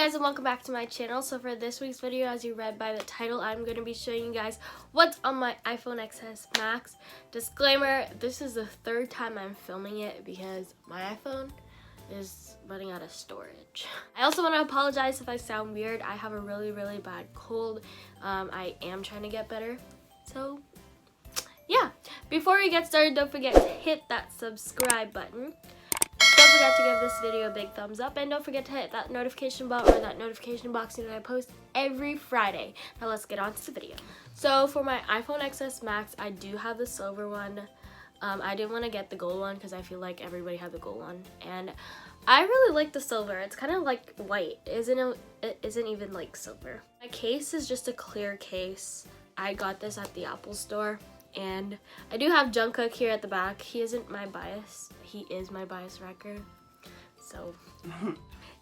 guys, and welcome back to my channel. So for this week's video, as you read by the title, I'm going to be showing you guys what's on my iPhone XS Max. Disclaimer, this is the third time I'm filming it because my iPhone is running out of storage. I also want to apologize if I sound weird. I have a really bad cold. I am trying to get better. So yeah, before we get started, don't forget to hit that subscribe button. Don't forget to give this video a big thumbs up, and don't forget to hit that notification bell or that notification box that I post every Friday. Now let's get on to the video. So for my iPhone XS Max, I do have the silver one. I didn't want to get the gold one because I feel like everybody had the gold one, and I really like the silver. It's kind of like white. It isn't even like silver. My case is just a clear case. I got this at the Apple store. And I do have Jungkook here at the back. He isn't my bias. He is my bias wrecker. So,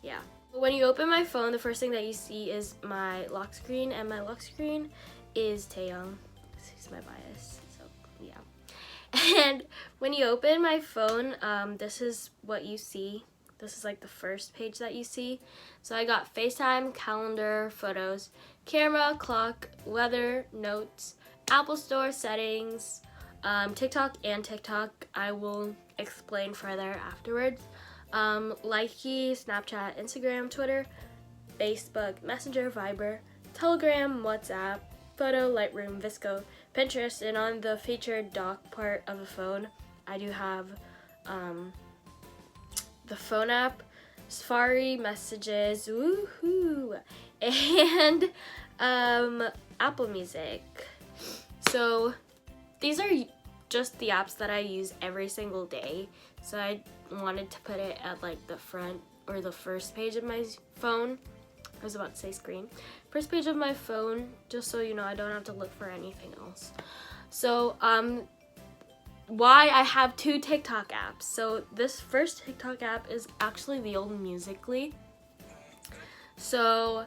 yeah. When you open my phone, the first thing that you see is my lock screen. And my lock screen is Taeyong. He's my bias. So, yeah. And when you open my phone, this is what you see. This is like the first page that you see. So I got FaceTime, calendar, photos, camera, clock, weather, notes, Apple Store settings, TikTok and TikTok. I will explain further afterwards. Likey, Snapchat, Instagram, Twitter, Facebook, Messenger, Viber, Telegram, WhatsApp, Photo, Lightroom, Visco, Pinterest, and on the featured dock part of the phone, I do have the phone app, Safari, Messages, woohoo, and Apple Music. So these are just the apps that I use every single day. So I wanted to put it at like the front or the first page of my phone. I was about to say screen. First page of my phone, just so you know I don't have to look for anything else. So why I have two TikTok apps. So this first TikTok app is actually the old Musical.ly. So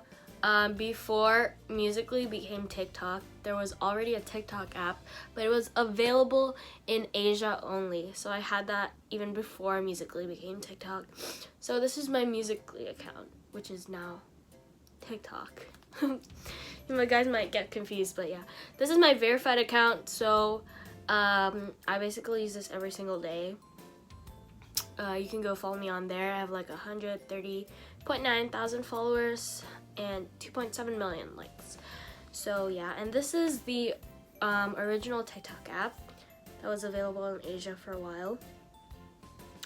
before Musical.ly became TikTok, there was already a TikTok app, but it was available in Asia only. So I had that even before Musical.ly became TikTok. So this is my Musical.ly account, which is now TikTok. You guys might get confused, but yeah. This is my verified account, so I basically use this every single day. You can go follow me on there. I have like 130.9 thousand followers and 2.7 million likes. So yeah, and this is the original TikTok app that was available in Asia for a while.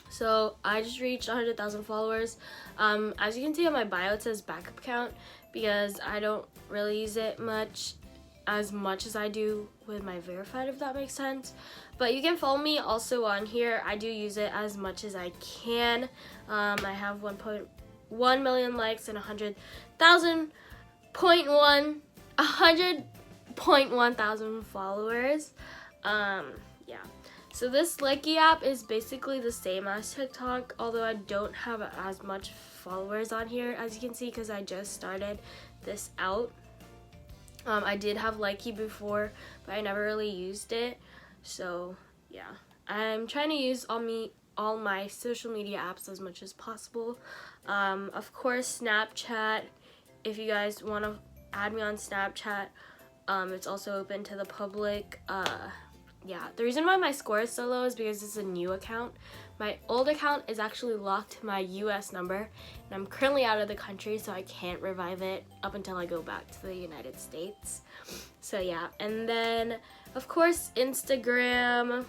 So I just reached 100,000 followers. As you can see on my bio, it says backup account because I don't really use it as much as I do with my verified, if that makes sense. But you can follow me also on here. I do use it as much as I can. I have 1.1 million likes and 100.1 thousand followers. Yeah. So this Likey app is basically the same as TikTok, although I don't have as much followers on here, as you can see, because I just started this out. I did have Likey before, but I never really used it. So yeah, I'm trying to use all my social media apps as much as possible. Of course, Snapchat. If you guys want to add me on Snapchat, it's also open to the public. Yeah, the reason why my score is so low is because it's a new account. My old account is actually locked to my US number, and I'm currently out of the country, so I can't revive it up until I go back to the United States. So yeah, and then of course Instagram.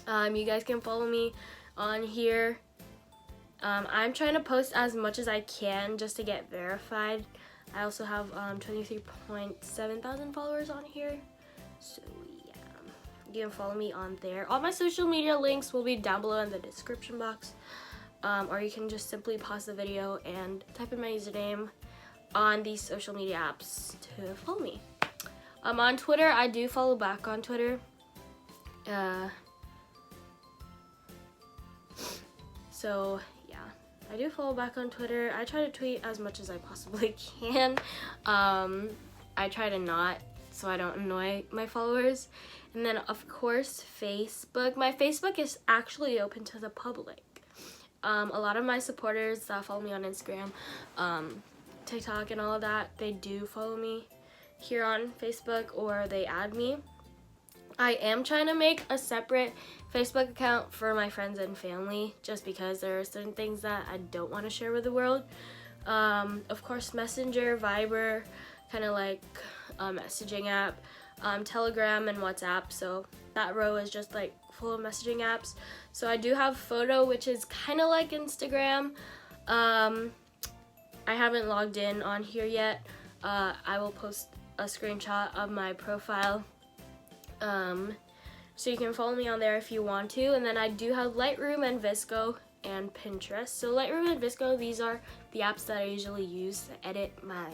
You guys can follow me on here. I'm trying to post as much as I can just to get verified. I also have 23.7 thousand followers on here. So yeah, you can follow me on there. All my social media links will be down below in the description box. Or you can just simply pause the video and type in my username on these social media apps to follow me. On Twitter, I do follow back on Twitter. So yeah, I do follow back on Twitter. I try to tweet as much as I possibly can. I try to not, so I don't annoy my followers. And then of course Facebook. My Facebook is actually open to the public. A lot of my supporters that follow me on Instagram TikTok and all of that, they do follow me here on Facebook or they add me. I am trying to make a separate Facebook account for my friends and family just because there are certain things that I don't want to share with the world. Of course, Messenger, Viber, kind of like a messaging app, Telegram and WhatsApp, so that row is just like full of messaging apps. So I do have Photo, which is kind of like Instagram. I haven't logged in on here yet. I will post a screenshot of my profile, so you can follow me on there if you want to. And then I do have Lightroom and Visco and Pinterest. So Lightroom and Visco, these are the apps that I usually use to edit my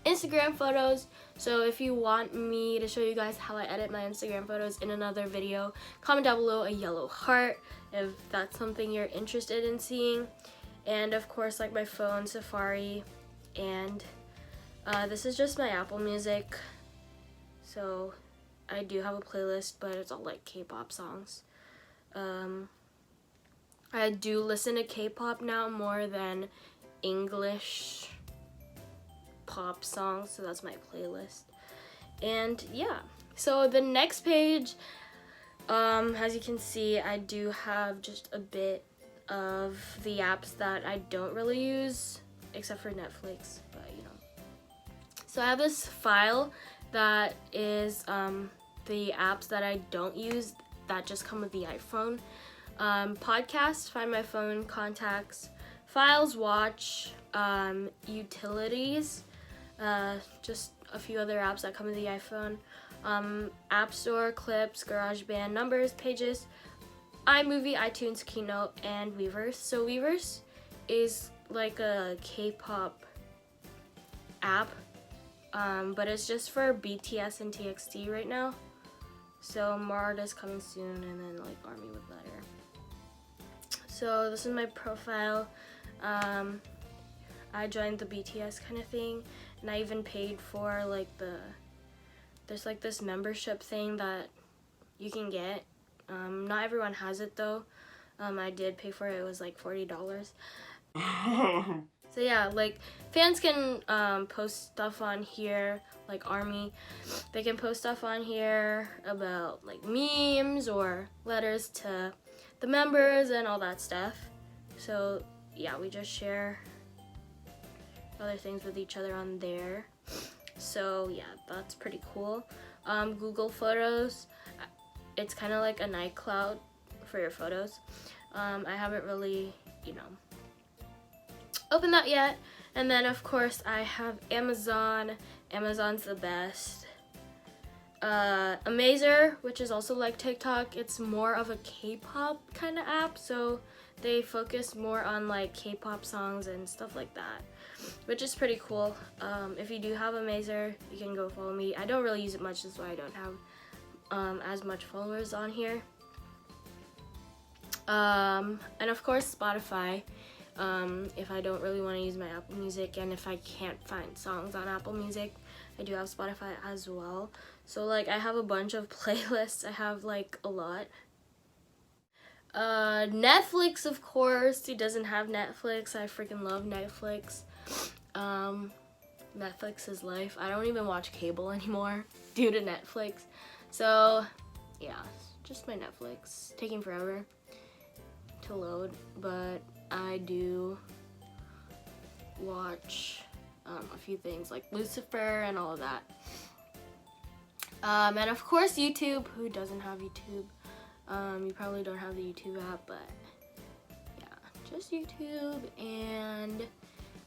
Instagram photos. So if you want me to show you guys how I edit my Instagram photos in another video, comment down below a yellow heart if that's something you're interested in seeing. And of course, like my phone, Safari, and this is just my Apple Music. So I do have a playlist, but it's all like K-pop songs. I do listen to K-pop now more than English pop songs, so that's my playlist. And yeah, so the next page, as you can see, I do have just a bit of the apps that I don't really use, except for Netflix, but you know. So I have this file that is the apps that I don't use that just come with the iPhone. Podcasts, Find My Phone, Contacts, Files, Watch, Utilities, just a few other apps that come with the iPhone. App Store, Clips, GarageBand, Numbers, Pages, iMovie, iTunes, Keynote, and Weverse. So Weverse is like a K-pop app, but it's just for BTS and TXT right now. So more artists coming soon, and then like Army with Letter. So this is my profile. I joined the BTS kind of thing, and I even paid for like there's like this membership thing that you can get. Not everyone has it though. I did pay for it. It was like $40. So yeah, like fans can post stuff on here, like Army. They can post stuff on here about like memes or letters to the members and all that stuff. So yeah, we just share other things with each other on there. So yeah, that's pretty cool. Google Photos, it's kind of like a iCloud for your photos. I haven't really, you know, opened that yet. And then of course I have Amazon. Amazon's the best. Amazer, which is also like TikTok, it's more of a K-pop kind of app, so they focus more on like K-pop songs and stuff like that, which is pretty cool. If you do have Amazer, you can go follow me. I don't really use it much, that's why I don't have as much followers on here. And of course Spotify, if I don't really want to use my Apple Music, and if I can't find songs on Apple Music, I do have Spotify as well. So like I have a bunch of playlists. I have like a lot. Netflix, of course. Who doesn't have Netflix? I freaking love Netflix. Netflix is life. I don't even watch cable anymore due to Netflix. So yeah, just my Netflix. Taking forever to load, but I do watch a few things like Lucifer and all of that. And of course YouTube. Who doesn't have YouTube? You probably don't have the YouTube app, but yeah, just YouTube and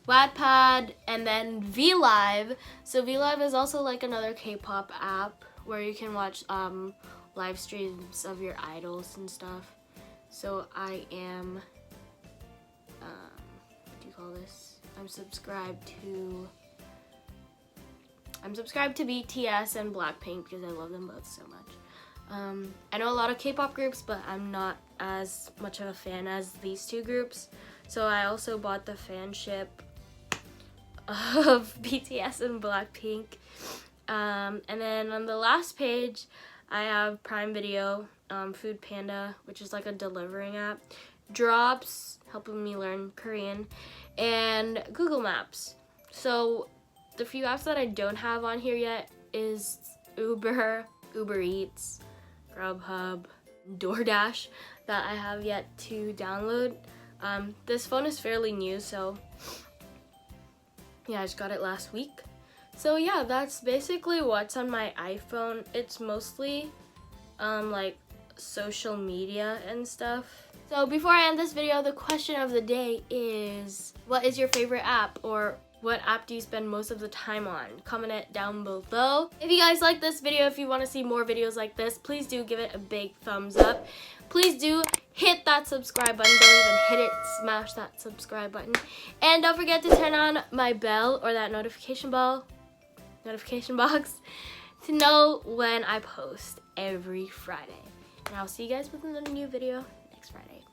Wattpad, and then VLive. So VLive is also like another K-pop app where you can watch live streams of your idols and stuff. So I am, what do you call this? I'm subscribed to BTS and Blackpink because I love them both so much. I know a lot of K-pop groups, but I'm not as much of a fan as these two groups. So I also bought the fanship of BTS and Blackpink. And then on the last page, I have Prime Video, Food Panda, which is like a delivering app, Drops, helping me learn Korean, and Google Maps. So the few apps that I don't have on here yet is Uber, Uber Eats, Grubhub, DoorDash that I have yet to download. This phone is fairly new, so yeah, I just got it last week. So yeah, that's basically what's on my iPhone. It's mostly like social media and stuff. So before I end this video, the question of the day is, what is your favorite app, or what app do you spend most of the time on? Comment it down below. If you guys like this video, if you want to see more videos like this, please do give it a big thumbs up. Please do hit that subscribe button. Don't even hit it, smash that subscribe button. And don't forget to turn on my bell, or that notification box, to know when I post every Friday. And I'll see you guys with another new video next Friday.